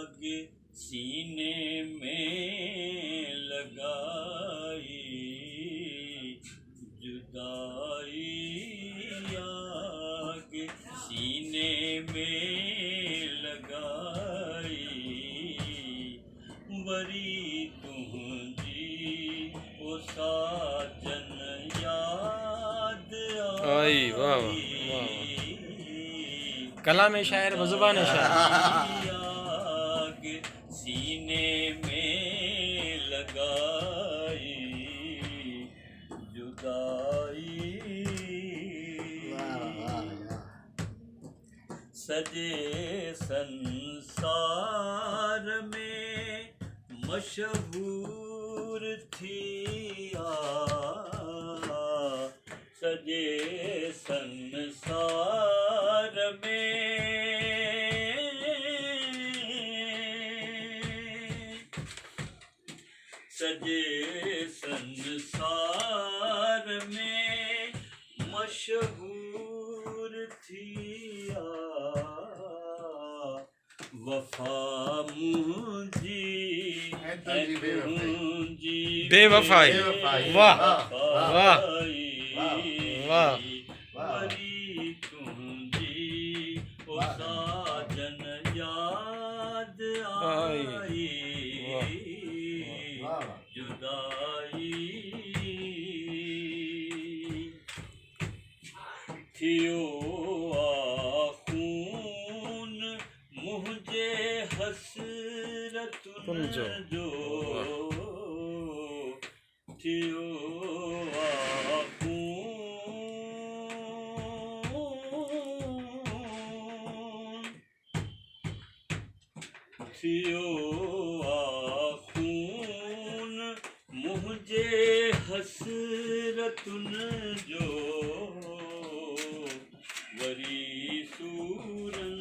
आग सीने में लगाई, जुदाई आग सीने में लगाई, वरी तुझी ओ साजन याद आई। वाह वाह। कला में शायर बजुबान शायर। आग सीने में लगाई, जुदाई सजे संसार में मशहूर थी सजे संसार में, सजे संसार में मशहूर थी वफा मुझी बेवफाई। वाह वाह वाह। वरी तुझी ओ साजन याद आई, जुदाई थियो खून मुझे हसरतुन जो, थियो थियो खून मुझे हसरतुन जो, वरी सूरन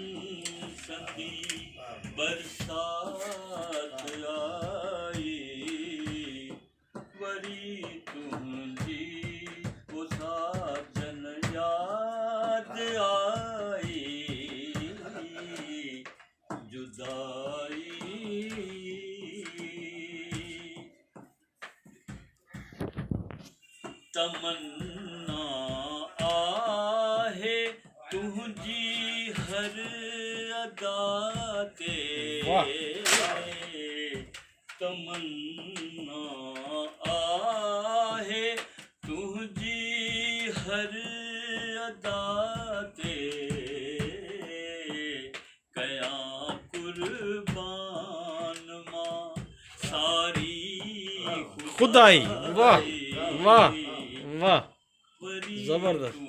सदी बरसात आई, वरी तुझी वो साजन याद आई, जुदाई तमन्ना आहे तुझी हर अदा ते, तमन्ना आहे तुझी हर अदा ते, कया कुर्बान मां सारी खुदाई। वाह वाह वाह, जबरदस्त।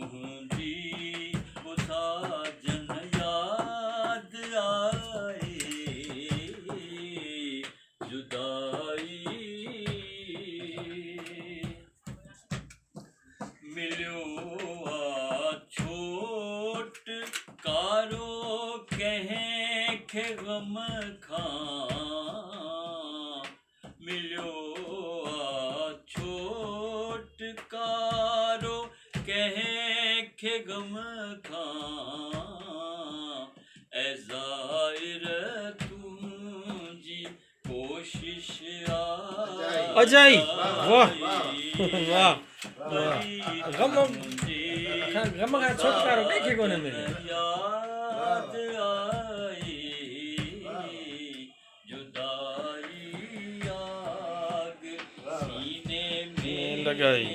साजन याद आई, जुदाई मिलियो छोट कारो कंहिंखे गम खां, मिलियो कारो कंहिंखे गम खां, ऐ ज़ाहिर तुंहिंजी कोशिश अजाई। वाह वाह। गम खां छुटकारो कंहिंखे कोन मिले। याद आई, जुदाई आग सीने में लगाई।